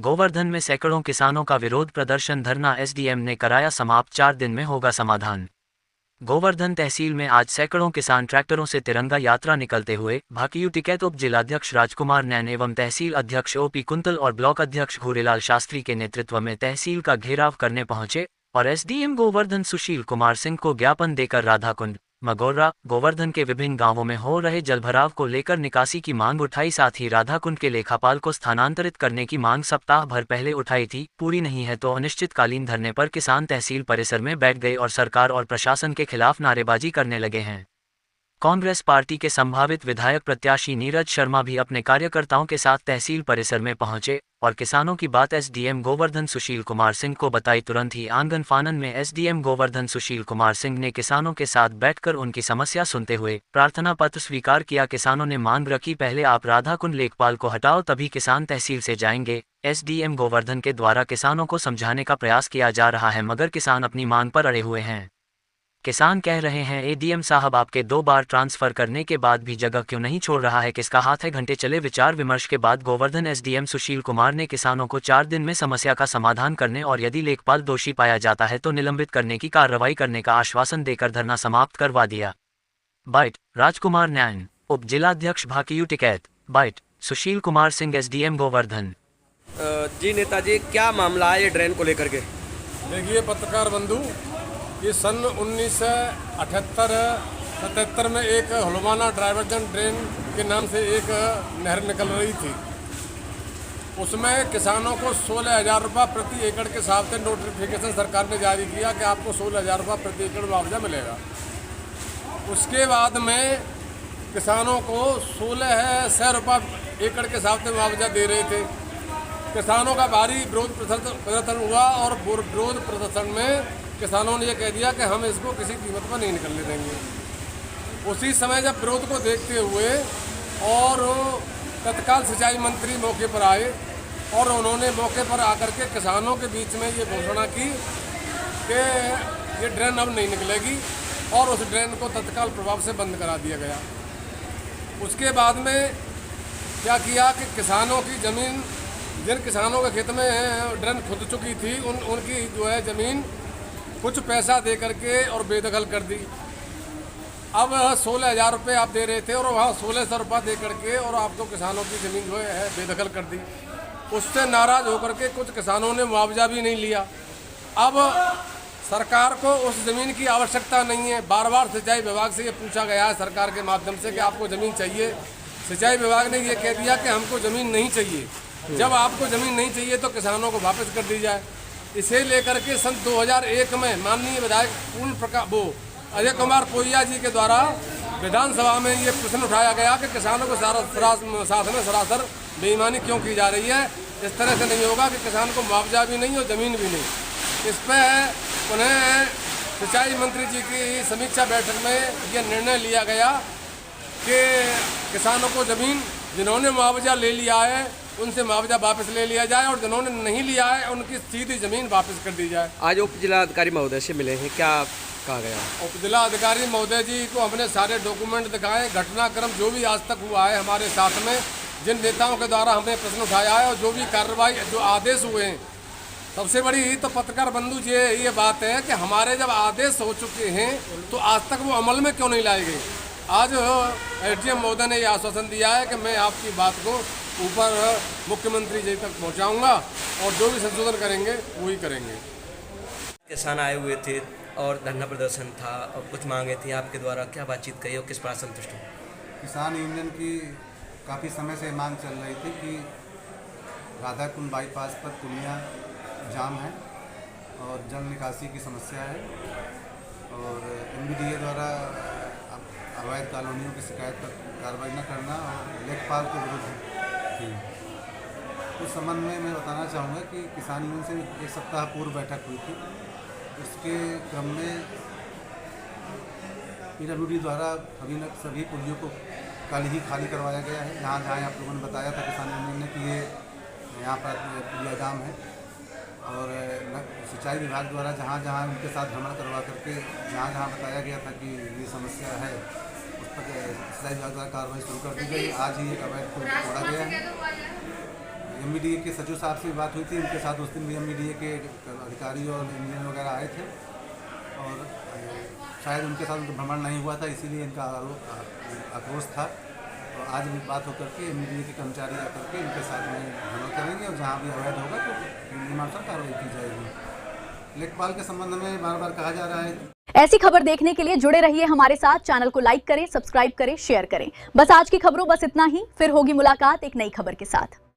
गोवर्धन में सैकड़ों किसानों का विरोध प्रदर्शन, धरना एसडीएम ने कराया समाप्त, 4 दिन में होगा समाधान। गोवर्धन तहसील में आज सैकड़ों किसान ट्रैक्टरों से तिरंगा यात्रा निकलते हुए भाकियू टिकैत उप जिलाध्यक्ष राजकुमार नैन एवं तहसील अध्यक्ष ओपी कुंतल और ब्लॉक अध्यक्ष घूरेलाल शास्त्री के नेतृत्व में तहसील का घेराव करने पहुंचे और एसडीएम गोवर्धन सुशील कुमार सिंह को ज्ञापन देकर राधाकुंड, मगोर्रा, गोवर्धन के विभिन्न गांवों में हो रहे जलभराव को लेकर निकासी की मांग उठाई। साथ ही राधाकुंड के लेखापाल को स्थानांतरित करने की मांग सप्ताह भर पहले उठाई थी। पूरी नहीं है तो अनिश्चितकालीन धरने पर किसान तहसील परिसर में बैठ गए और सरकार और प्रशासन के खिलाफ नारेबाजी करने लगे हैं। कांग्रेस पार्टी के संभावित विधायक प्रत्याशी नीरज शर्मा भी अपने कार्यकर्ताओं के साथ तहसील परिसर में पहुंचे और किसानों की बात एसडीएम गोवर्धन सुशील कुमार सिंह को बताई। तुरंत ही आंगन फानन में एसडीएम गोवर्धन सुशील कुमार सिंह ने किसानों के साथ बैठकर उनकी समस्या सुनते हुए प्रार्थना पत्र स्वीकार किया। किसानों ने मांग रखी, पहले आप राधाकुंड लेखपाल को हटाओ तभी किसान तहसील से जाएंगे। एसडीएम गोवर्धन के द्वारा किसानों को समझाने का प्रयास किया जा रहा है मगर किसान अपनी मांग पर अड़े हुए हैं। किसान कह रहे हैं, एडीएम साहब आपके 2 बार ट्रांसफर करने के बाद भी जगह क्यों नहीं छोड़ रहा है, किसका हाथ है। घंटे चले विचार विमर्श के बाद गोवर्धन एसडीएम सुशील कुमार ने किसानों को 4 दिन में समस्या का समाधान करने और यदि लेखपाल दोषी पाया जाता है तो निलंबित करने की कार्रवाई करने का आश्वासन देकर धरना समाप्त करवा दिया। बाइट राजकुमार नैन, उप जिलाध्यक्ष भाकियू टिकैत। Bite Sushil Kumar Singh, SDM Govardhan. जी नेताजी, क्या मामला है ये ड्रेन को लेकर के? देखिए पत्रकार बंधु, ये सन 1978-77 में एक हलवाना डाइवर्जन ड्रेन के नाम से एक नहर निकल रही थी। उसमें किसानों को 16,000 रुपये प्रति एकड़ के हिसाब से नोटिफिकेशन सरकार ने जारी किया कि आपको 16,000 रुपये प्रति एकड़ मुआवजा मिलेगा। उसके बाद में किसानों को 1600 रुपये एकड़ के हिसाब से मुआवजा दे रहे थे। किसानों का भारी विरोध प्रदर्शन हुआ और विरोध प्रदर्शन में किसानों ने यह कह दिया कि हम इसको किसी कीमत पर नहीं निकलने देंगे। उसी समय जब विरोध को देखते हुए और तत्काल सिंचाई मंत्री मौके पर आए और उन्होंने मौके पर आकर के किसानों के बीच में ये घोषणा की कि ये ड्रेन अब नहीं निकलेगी और उस ड्रेन को तत्काल प्रभाव से बंद करा दिया गया। उसके बाद में क्या किया कि किसानों की ज़मीन, जिन किसानों के खेत में ड्रेन खुद चुकी थी उनकी जो है ज़मीन कुछ पैसा दे करके और बेदखल कर दी। अब 16,000 रुपये आप दे रहे थे और वहाँ 1,600 रुपये दे करके और आपको किसानों की ज़मीन जो है बेदखल कर दी। उससे नाराज़ होकर के कुछ किसानों ने मुआवजा भी नहीं लिया। अब सरकार को उस ज़मीन की आवश्यकता नहीं है। बार बार सिंचाई विभाग से ये पूछा गया है सरकार के माध्यम से कि आपको ज़मीन चाहिए। सिंचाई विभाग ने ये कह दिया कि हमको ज़मीन नहीं चाहिए। जब आपको ज़मीन नहीं चाहिए तो किसानों को वापस कर दी जाए। इसे लेकर के सन 2001 में माननीय विधायक अजय कुमार पोइया जी के द्वारा विधानसभा में ये प्रश्न उठाया गया कि किसानों को साथ में सरासर बेईमानी क्यों की जा रही है। इस तरह से नहीं होगा कि किसान को मुआवजा भी नहीं और ज़मीन भी नहीं। इस पर उन्हें सिंचाई मंत्री जी की समीक्षा बैठक में ये निर्णय लिया गया कि किसानों को ज़मीन जिन्होंने मुआवजा ले लिया है उनसे मुआवजा वापस ले लिया जाए और जिन्होंने नहीं लिया है उनकी सीधी ज़मीन वापस कर दी जाए। आज उप जिलाधिकारी महोदय से मिले हैं, क्या कहा गया? उप जिलाधिकारी महोदय जी को हमने सारे डॉक्यूमेंट दिखाए, घटनाक्रम जो भी आज तक हुआ है हमारे साथ में, जिन नेताओं के द्वारा हमने प्रश्न उठाया है और जो भी कार्रवाई जो आदेश हुए हैं। सबसे बड़ी तो पत्रकार बंधु जी ये बात है कि हमारे जब आदेश हो चुके हैं तो आज तक वो अमल में क्यों नहीं लाए गए। आज एडीएम महोदय ने ये आश्वासन दिया है कि मैं आपकी बात को ऊपर मुख्यमंत्री जी तक पहुंचाऊंगा और जो भी संशोधन करेंगे वही करेंगे। किसान आए हुए थे और धरना प्रदर्शन था और कुछ मांगे थी आपके द्वारा, क्या बातचीत कही और किस पर संतुष्ट हो? किसान यूनियन की काफ़ी समय से मांग चल रही थी कि राधाकुंड बाईपास पर पुलिया जाम है और जल निकासी की समस्या है और एमबीडीए द्वारा अवैध कॉलोनियों की शिकायत पर कार्रवाई न करना और लेखपाल के विरुद्ध थी। उस संबंध में मैं बताना चाहूँगा कि किसान यूनियन से एक सप्ताह पूर्व बैठक हुई थी। उसके क्रम में पीडब्ल्यूडी द्वारा अभी तक सभी पुलियों को कल ही खाली करवाया गया है। जहाँ जहाँ आप लोगों ने बताया था किसान यूनियन ने कि ये यहाँ पर पुलिया जाम है और सिंचाई विभाग द्वारा जहाँ जहाँ उनके साथ भ्रमण करवा करके जहाँ जहाँ बताया गया था कि ये समस्या है उस पर सिंचाई विभाग द्वारा कार्रवाई शुरू कर दी गई। आज ही एक अवैध पुल तोड़ा गया है। एमईडीए के सचिव साहब से भी बात हुई थी, इनके साथ उस दिन भी एमईडीए के अधिकारी और इंजीनियर वगैरह आए थे और शायद उनके साथ उनका भ्रमण नहीं हुआ था, इसीलिए इनका आक्रोश था। तो आज भी बात होकर के एमईडीए के कर्मचारी आकर के इनके साथ में भ्रमण करेंगे और जहाँ भी अवैध होगा तो नियमानुसार कार्रवाई की जाएगी। लेखपाल के संबंध में बार बार कहा जा रहा है। ऐसी खबर देखने के लिए जुड़े रहिए हमारे साथ। चैनल को लाइक करें, सब्सक्राइब करें, शेयर करें। बस आज की खबरों बस इतना ही। फिर होगी मुलाकात एक नई खबर के साथ।